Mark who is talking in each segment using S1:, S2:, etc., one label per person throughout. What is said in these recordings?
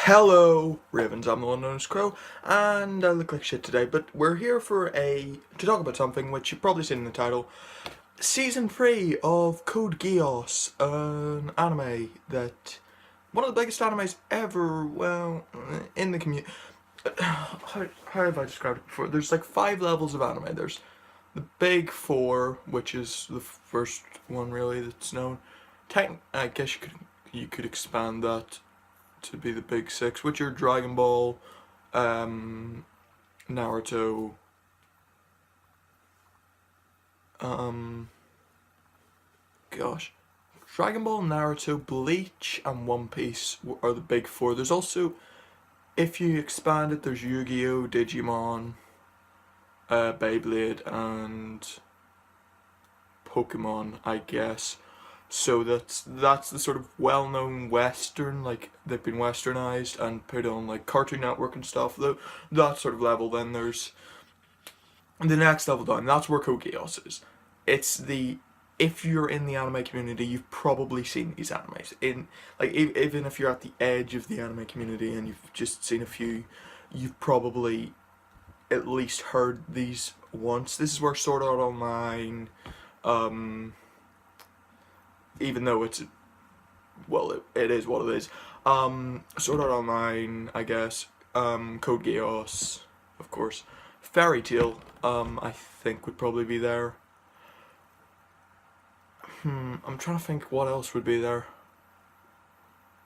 S1: Hello, Ravens, I'm the one known as Crow, and I look like shit today, but we're here to talk about something which you've probably seen in the title. Season 3 of Code Geass, an anime that, one of the biggest animes ever, well, in the community. How have I described it before? There's like 5 levels of anime. There's the big 4, which is the first one really that's known. I guess you could expand that to be the big 6, which are Dragon Ball, Naruto, um, gosh, Dragon Ball, Naruto, Bleach, and One Piece are the big 4. There's also, if you expand it, there's Yu-Gi-Oh, Digimon, Beyblade, and Pokemon, I guess. So that's the sort of well-known Western, like they've been Westernized and put on like Cartoon Network and stuff. Though that sort of level, then there's the next level down. That's where Code Geass is. It's the if you're in the anime community, you've probably seen these animes. In like even if you're at the edge of the anime community and you've just seen a few, you've probably at least heard these once. This is where Sword Art Online, um, even though it's well, it is what it is. Sword Art Online, I guess. Code Geass, of course. Fairy Tail, I think would probably be there. I'm trying to think what else would be there.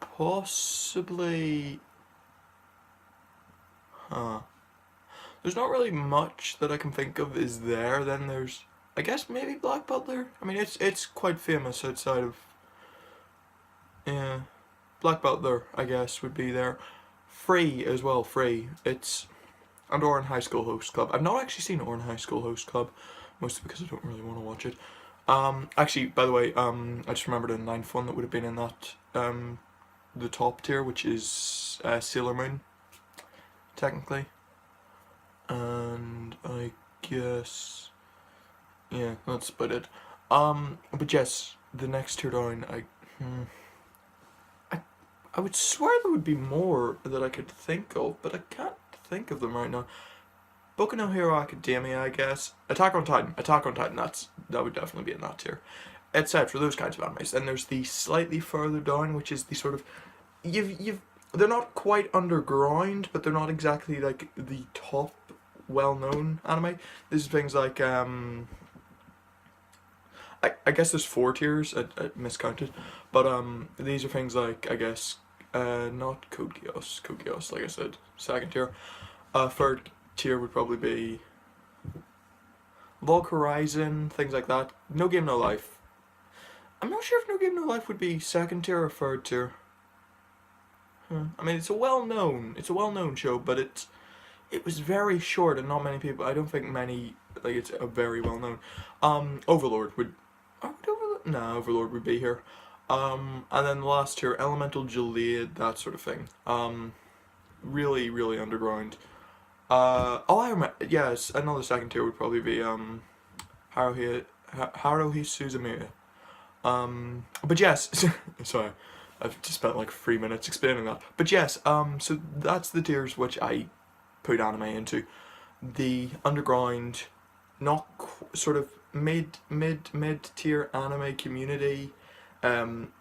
S1: Possibly. Huh. There's not really much that I can think of is there. Then there's, I guess maybe Black Butler. I mean, it's quite famous outside of. Yeah, Black Butler, I guess, would be there. Free as well. Free. It's and Oran High School Host Club. I've not actually seen Oran High School Host Club, mostly because I don't really want to watch it. Actually, by the way, I just remembered a ninth one that would have been in that, the top tier, which is Sailor Moon, technically. And I guess, yeah, that's about it. But yes, the next tier down, I, I would swear there would be more that I could think of, but I can't think of them right now. Boku no Hero Academia, I guess. Attack on Titan. Attack on Titan. That would definitely be in that tier, etc. Those kinds of animes. And there's the slightly further down, which is the sort of you've they're not quite underground, but they're not exactly like the top well-known anime. This is things like I guess there's 4 tiers. I miscounted, but these are things like I guess not Code Geass. Code Geass, like I said, second tier. Third tier would probably be Log Horizon, things like that. No Game No Life. I'm not sure if No Game No Life would be second tier or third tier. I mean, it's a well-known show, but it was very short and not many people. I don't think many like it's a very well-known. Overlord would. Oh, would Overlord? Nah, Overlord would be here. And then the last tier, Elemental Jaleed, that sort of thing. Really, really underground. Oh, I remember. Yes, another second tier would probably be Haruhi Suzumiya. But yes, sorry, I've just spent like 3 minutes explaining that. But yes, so that's the tiers which I put anime into. The underground, not sort of mid tier anime community, um,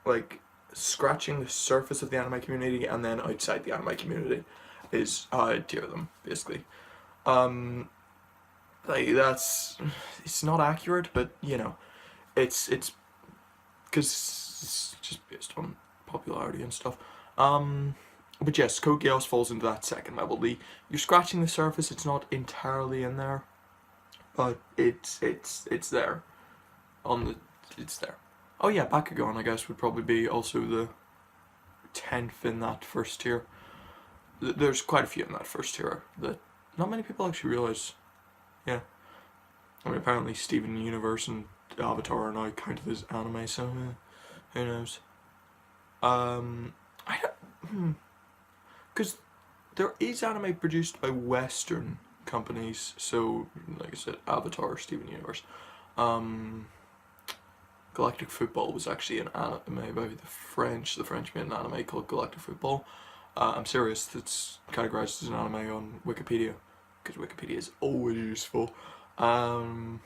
S1: like scratching the surface of the anime community, and then outside the anime community is how I tier them basically. Um, like that's it's not accurate, but you know, it's because it's just based on popularity and stuff. But yes, Code Geass falls into that second level. You're scratching the surface. It's not entirely in there, but it's there on the it's there. Oh yeah, Bakugan I guess would probably be also the 10th in that first tier. There's quite a few in that first tier that not many people actually realize. Yeah, I mean apparently Steven Universe and Avatar are now counted as anime, so who knows? I don't because there is anime produced by Western companies, so like I said, Avatar, Steven Universe. Um, Galactic Football was actually an anime by the French. The French made an anime called Galactic Football. I'm serious, it's categorized as an anime on Wikipedia, because Wikipedia is always useful. And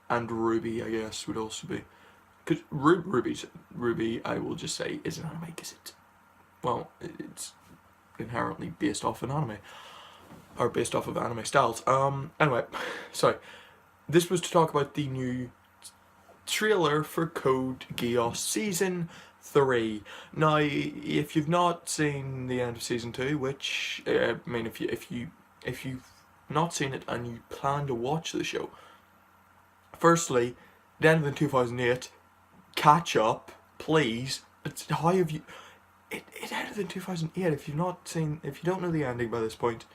S1: Ruby, I guess, would also be. Because Ruby, I will just say, is an anime because it's inherently based off an anime. Or based off of anime styles. Anyway, sorry. This was to talk about the new trailer for Code Geass Season 3. Now, if you've not seen the end of Season 2, which, I mean, if you've not seen it and you plan to watch the show, firstly, it ended in 2008, catch up, please. How have you... It ended in 2008, if you don't know the ending by this point,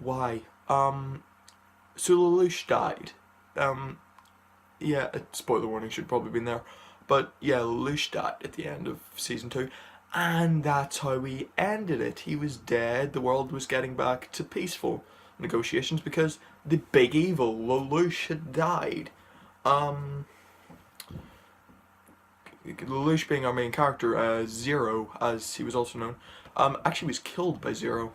S1: why? So Lelouch died. Yeah, spoiler warning should probably been there. But yeah, Lelouch died at the end of Season 2. And that's how we ended it. He was dead, the world was getting back to peaceful negotiations because the big evil, Lelouch, had died. Lelouch being our main character, Zero, as he was also known, actually was killed by Zero.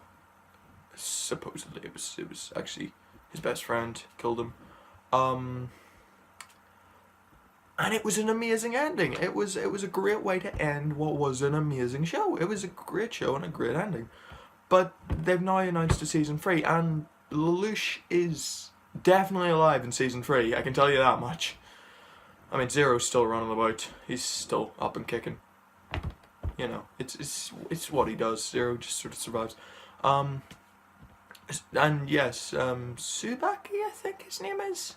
S1: Supposedly, it was actually his best friend killed him. And it was an amazing ending. It was a great way to end what was an amazing show. It was a great show and a great ending. But they've now announced a Season 3, and Lelouch is definitely alive in Season 3, I can tell you that much. I mean, Zero's still running about. He's still up and kicking. You know, it's what he does. Zero just sort of survives. And yes, Subaki, I think his name is.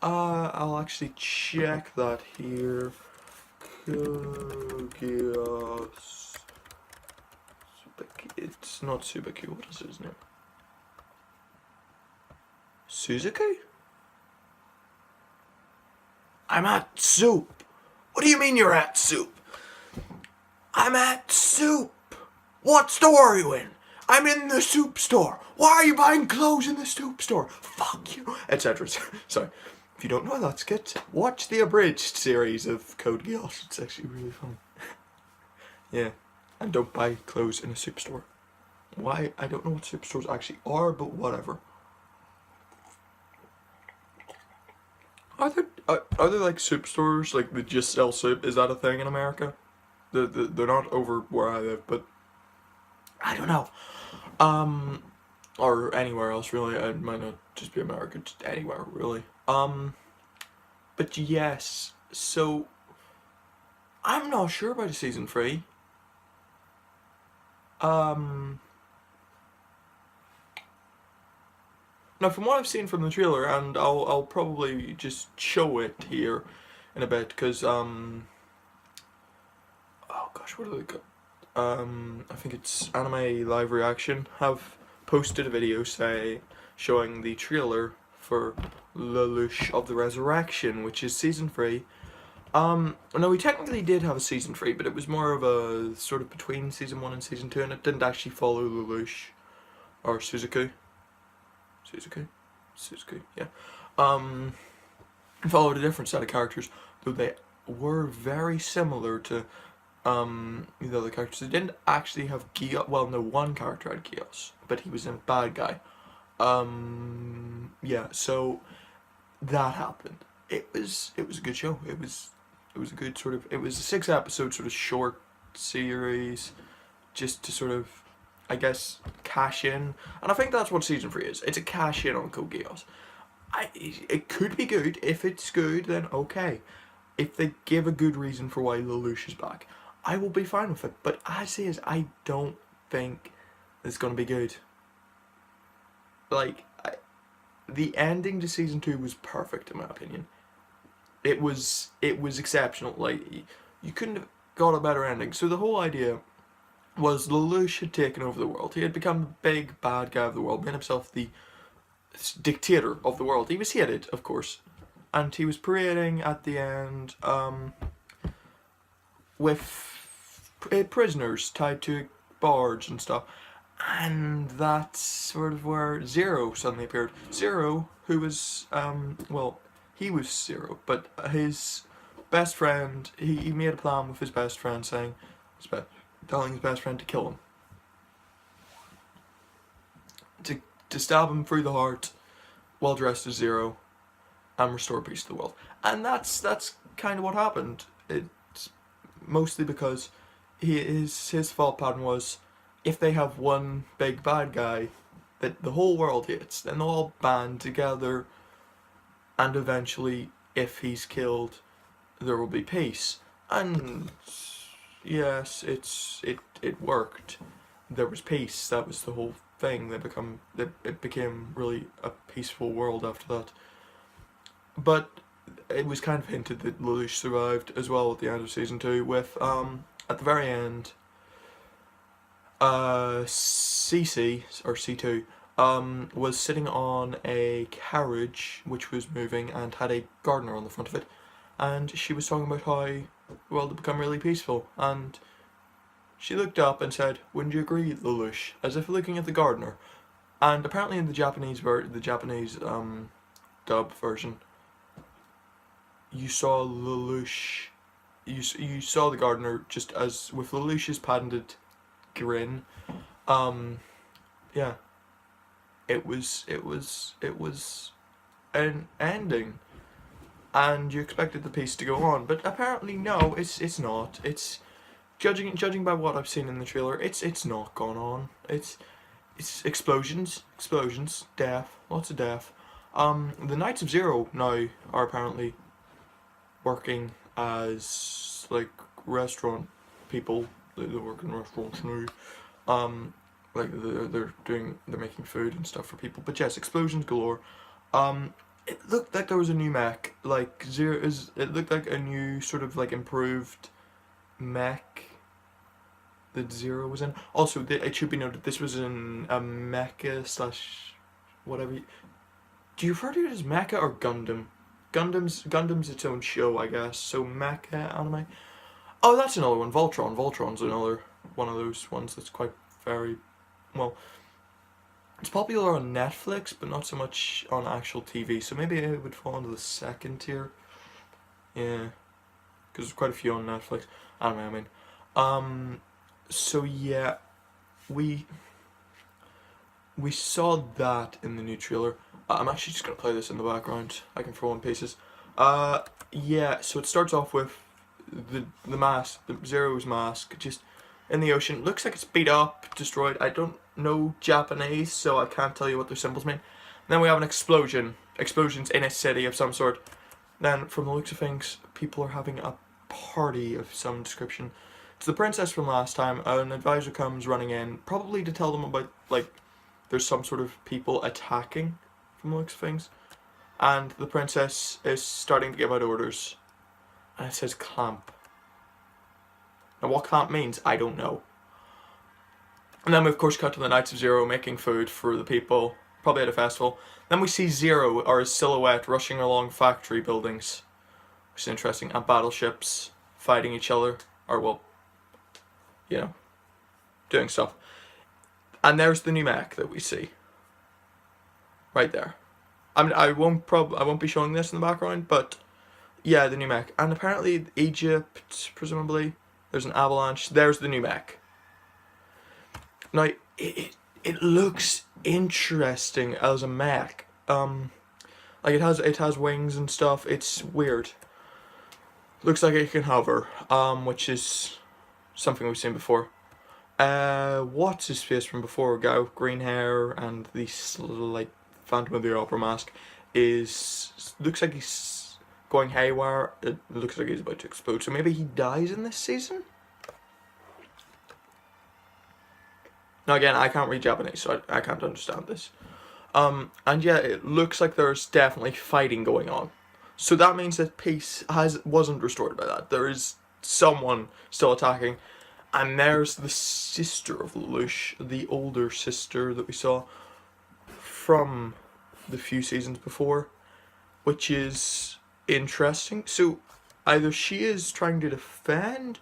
S1: I'll actually check that here. Geass. It's not Subaki. What is his name? Suzuki? I'm at soup. What do you mean you're at soup? I'm at soup. What store are you in? I'm in the soup store. Why are you buying clothes in the soup store? Fuck you, etc. Sorry. If you don't know that skit, watch the abridged series of Code Geass. It's actually really fun. Yeah. And don't buy clothes in a soup store. Why? I don't know what soup stores actually are, but whatever. Are there like soup stores like that just sell soup? Is that a thing in America? They're not over where I live, but I don't know. Or anywhere else really. It might not just be America, just anywhere really. But yes, so I'm not sure about a Season 3. Now, from what I've seen from the trailer, and I'll probably just show it here in a bit, because oh gosh, what do they call? I think it's Anime Live Reaction have posted a video showing the trailer for Lelouch of the Resurrection, which is Season 3. No, we technically did have a Season 3, but it was more of a sort of between Season 1 and Season 2, and it didn't actually follow Lelouch or Suzuki, yeah. It followed a different set of characters, though they were very similar to the other characters. They didn't actually have Geass. Well, no, one character had Geass, but he was a bad guy. Yeah, so that happened. It was a good show. It was a good sort of. It was a 6-episode sort of short series, just to sort of, I guess, cash in. And I think that's what Season 3 is. It's a cash in on Code Geass. It could be good. If it's good, then okay. If they give a good reason for why Lelouch is back, I will be fine with it. But as is, I don't think it's going to be good. Like, the ending to Season 2 was perfect in my opinion. It was exceptional. Like, you couldn't have got a better ending. So the whole idea was Lelouch had taken over the world. He had become the big bad guy of the world, made himself the dictator of the world. He was hated, of course, and he was parading at the end with prisoners tied to bars and stuff. And that's sort of where Zero suddenly appeared. Zero, who was, well, he was Zero, but his best friend, he made a plan with his best friend, telling his best friend to kill him, to stab him through the heart while dressed as Zero, and restore peace to the world. And that's kind of what happened. It's mostly because his thought pattern was, if they have one big bad guy that the whole world hates, then they'll all band together, and eventually, if he's killed, there will be peace. And yes, it worked. There was peace. That was the whole thing. It became really a peaceful world after that. But it was kind of hinted that Lelouch survived as well at the end of season 2, with at the very end, CC or C2 was sitting on a carriage which was moving and had a gardener on the front of it, and she was talking about how the world had become really peaceful, and she looked up and said, "Wouldn't you agree, Lelouch?" as if looking at the gardener. And apparently in the Japanese dub version, you saw Lelouch, you saw the gardener just as with Lelouch's patented grin. Yeah, it was an ending, and you expected the piece to go on, but apparently no, it's not. It's judging by what I've seen in the trailer, it's not gone on. It's explosions, death, lots of death. The Knights of Zero now are apparently working as like restaurant people. They work in restaurants now. Like they're making food and stuff for people. But yes, explosions galore. It looked like there was a new mech. Like it looked like a new sort of like improved mech that Zero was in. Also, it should be noted this was in a mecha slash whatever. Do you refer to it as mecha or Gundam? Gundam's its own show, I guess. So mecha anime. Oh, that's another one. Voltron. Voltron's another one of those ones that's quite very well. It's popular on Netflix, but not so much on actual TV. So maybe it would fall into the second tier. Yeah, because there's quite a few on Netflix. Anime, I mean. So yeah, we saw that in the new trailer. I'm actually just gonna play this in the background. I can throw in pieces. Yeah. So it starts off with the mask, the Zero's mask, just in the ocean. Looks like it's beat up, destroyed. I don't know Japanese, so I can't tell you what their symbols mean. And then we have an explosion. Explosions in a city of some sort. Then, from the looks of things, people are having a party of some description. It's the princess from last time. An advisor comes running in, probably to tell them about, like, there's some sort of people attacking, from the looks of things. And the princess is starting to give out orders. And it says clamp. Now what clamp means, I don't know. And then we of course cut to the Knights of Zero making food for the people, probably at a festival. Then we see Zero, or his silhouette, rushing along factory buildings, which is interesting, and battleships fighting each other, or well, you know, doing stuff. And there's the new mech that we see. Right there. I mean, I won't be showing this in the background, but yeah, the new mech. And apparently Egypt, presumably, there's an avalanche. There's the new mech. Now, it looks interesting as a mech. Like it has wings and stuff. It's weird. Looks like it can hover, which is something we've seen before. What's his face from before? A guy with green hair and the like Phantom of the Opera mask looks like he's going haywire. It looks like he's about to explode. So maybe he dies in this season. Now again, I can't read Japanese, so I can't understand this. And yeah, it looks like there's definitely fighting going on. So that means that peace wasn't restored by that. There is someone still attacking. And there's the sister of Lelouch, the older sister that we saw from the few seasons before, which is interesting. So either she is trying to defend,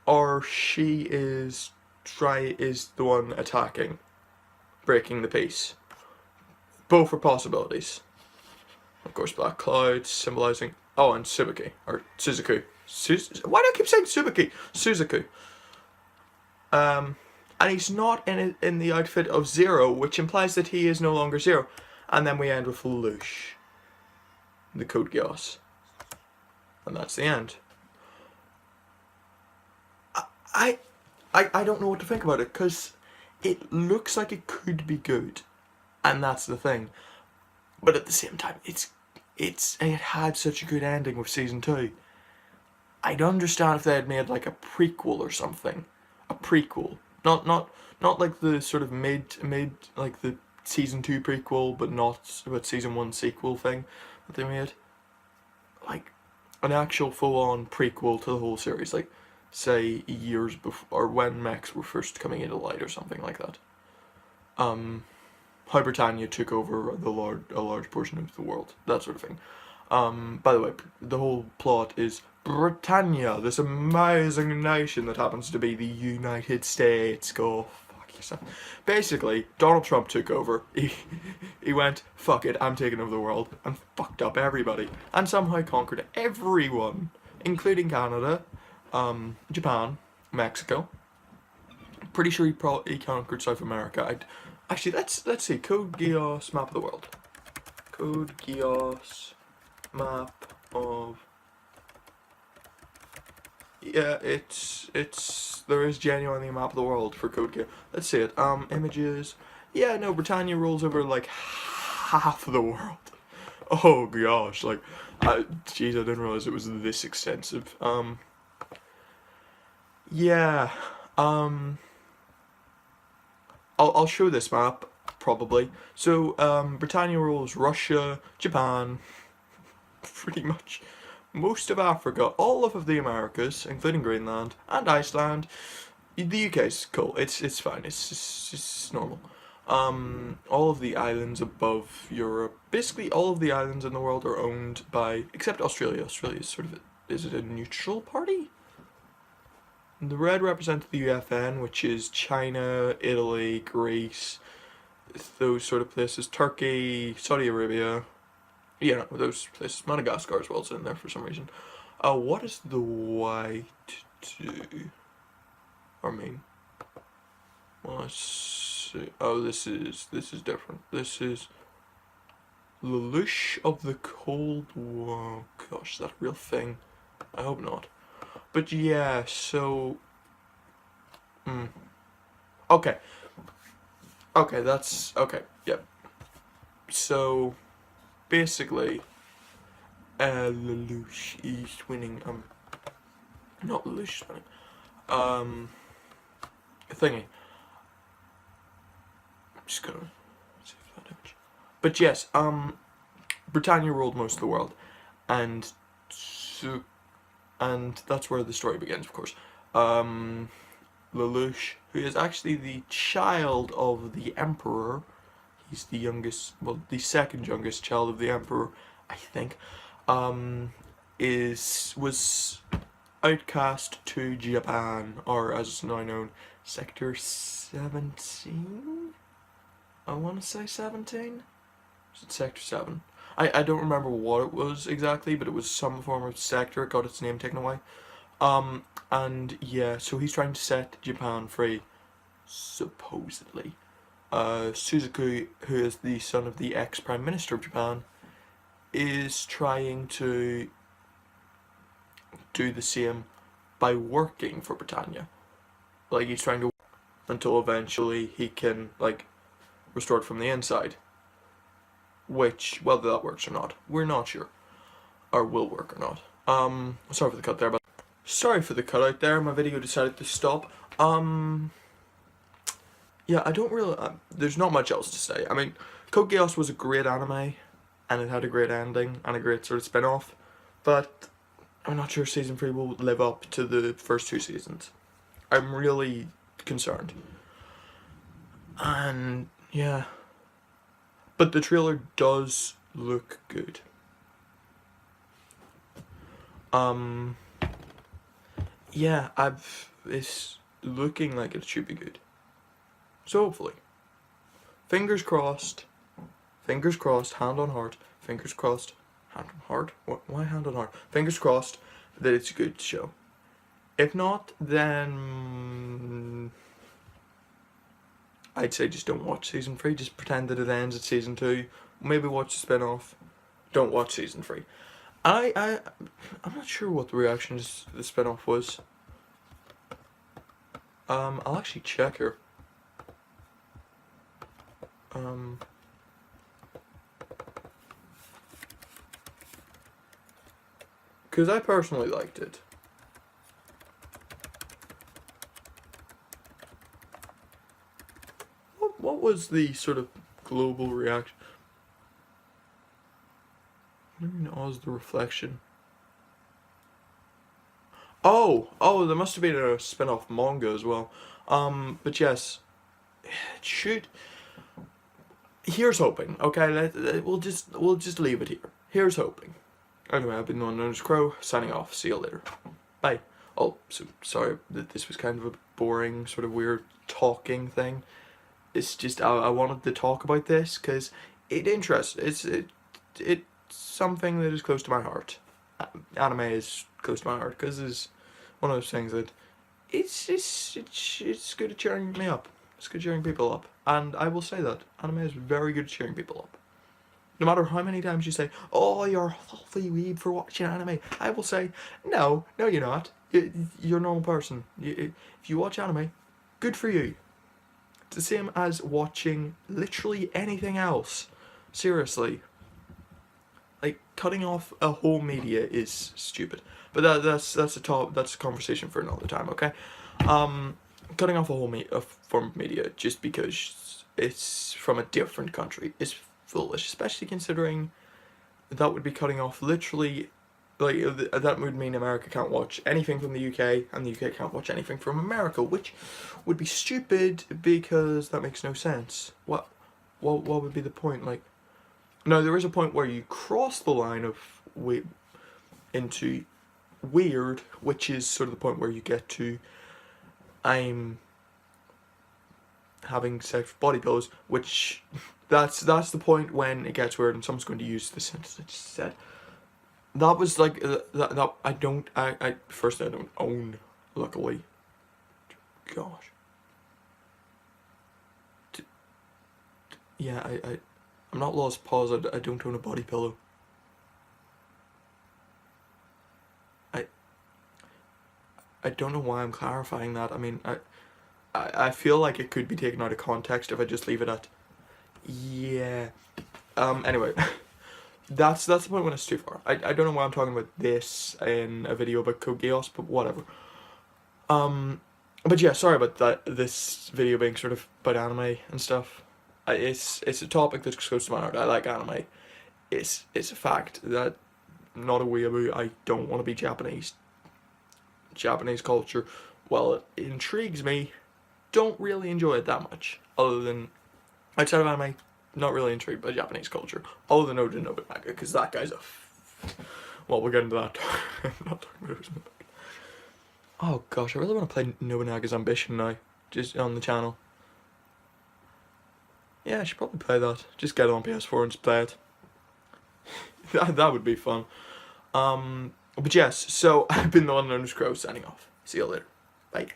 S1: or she is the one attacking, breaking the peace. Both are possibilities. Of course, black clouds symbolizing. Oh, and Suzuki or Suzuki. Why do I keep saying Suzuki? Suzuki. And he's not in the outfit of Zero, which implies that he is no longer Zero. And then we end with Lelouch, the Code Geass, and that's the end. I don't know what to think about it, because it looks like it could be good, and that's the thing. But at the same time, it had such a good ending with season 2. I'd understand if they had made like a prequel or something, a prequel, not like the sort of mid like the season 2 prequel, but not about season 1 sequel thing that they made, like an actual full-on prequel to the whole series, like say years before, or when mechs were first coming into light or something like that. How Britannia took over a large portion of the world, that sort of thing. By the way, the whole plot is Britannia, this amazing nation that happens to be the United States. Go fuck yourself. Basically, Donald Trump took over. He went, fuck it, I'm taking over the world, and fucked up everybody, and somehow conquered everyone, including Canada, Japan, Mexico. Pretty sure he conquered South America. Actually, let's see. Code Geass map of the world. Code Geass map of. Yeah, there is genuinely a map of the world for Code Geass. Let's see it. Images. Yeah, no, Britannia rules over like half of the world. Oh gosh, like, jeez, I didn't realize it was this extensive. Yeah, I'll show this map, probably. So, Britannia rules Russia, Japan, pretty much most of Africa, all of the Americas, including Greenland, and Iceland. The UK's cool, it's fine, it's normal. All of the islands above Europe, basically all of the islands in the world are owned by, except Australia. Australia is sort of, is it a neutral party? The red represents the UFN, which is China, Italy, Greece, those sort of places. Turkey, Saudi Arabia, you know, those places. Madagascar as well is in there for some reason. What is the white do? I mean, let's see. Oh, this is different. This is Lelouch of the Cold War. Gosh, is that a real thing? I hope not. But yeah, so. Okay. Okay, that's. Okay, yep. So, basically, Lelouch is winning. Not Lelouch is winning. Thingy. I'm just gonna save that image. But yes, Britannia ruled most of the world, and that's where the story begins, of course. Lelouch, who is actually the child of the Emperor, he's the youngest, well, the second youngest child of the Emperor, I think, was outcast to Japan, or as it's now known, Sector 17? I want to say 17? Is it Sector 7? I don't remember what it was exactly, but it was some form of sector. It got its name taken away. And yeah, so he's trying to set Japan free, supposedly. Suzuki, who is the son of the ex-Prime Minister of Japan, is trying to do the same by working for Britannia. Like, he's trying to until eventually he can, like, restore it from the inside. Which, whether that works or not, we're not sure. Or will work or not. Sorry for the cut there, but sorry for the cut out there, my video decided to stop. Yeah, I don't really, there's not much else to say. I mean, Code Geass was a great anime, and it had a great ending, and a great sort of spin-off, but I'm not sure season 3 will live up to the first 2 seasons. I'm really concerned. And, yeah. But the trailer does look good. Yeah, it's looking like it should be good. So hopefully. Fingers crossed, hand on heart, Fingers crossed. Hand on heart? Why hand on heart? Fingers crossed that it's a good show. If not, then I'd say just don't watch season 3. Just pretend that it ends at season 2. Maybe watch the spin-off. Don't watch season 3. I'm not sure what the reaction to the spin-off was. I'll actually check here. Because I personally liked it. What was the sort of global reaction? What do you mean, Oz the Reflection? Oh, there must have been a spin-off manga as well. But yes, it should. Here's hoping. Okay, we'll just leave it here. Here's hoping. Anyway, I've been the one known as Crow, signing off. See you later. Bye. Oh, so sorry that this was kind of a boring, sort of weird talking thing. It's just I wanted to talk about this because it interests. It's something that is close to my heart. Anime is close to my heart because it's one of those things that it's good at cheering me up. It's good at cheering people up, and I will say that anime is very good at cheering people up. No matter how many times you say, "Oh, you're a lovely weeb for watching anime," I will say, "No, you're not. You're a normal person. If you watch anime, good for you." It's the same as watching literally anything else. Seriously. Like, cutting off a whole media is stupid. But that's a conversation for another time, okay? Cutting off a whole form of media just because it's from a different country is foolish, especially considering that would be cutting off literally, like, that would mean America can't watch anything from the UK, and the UK can't watch anything from America, which would be stupid because that makes no sense. What would be the point? Like, no, there is a point where you cross the line of into weird, which is sort of the point where you get to I'm having sex with body pillows, which that's the point when it gets weird and someone's going to use the sentence I just said. That was like that I don't own, luckily. Gosh. Yeah, I'm not lost pause. I don't own a body pillow. I don't know why I'm clarifying that. I mean, I feel like it could be taken out of context if I just leave it at yeah. Anyway, that's the point when it's too far. I don't know why I'm talking about this in a video about Code Geass, but whatever. But yeah, sorry about that. This video being sort of about anime and stuff. It's a topic that's close to my heart. I like anime. It's a fact that I'm not a weeaboo. I don't want to be Japanese. Japanese culture, while it intrigues me, don't really enjoy it that much. Other than outside of anime, not really intrigued by Japanese culture. Other than Oda Nobunaga, because that guy's a. Well, we'll get into that. I'm not talking about Oda Nobunaga. Oh gosh, I really want to play Nobunaga's Ambition now, just on the channel. Yeah, I should probably play that. Just get it on PS4 and just play it. that would be fun. But yes, so I've been the one known as Crow, signing off. See you later. Bye.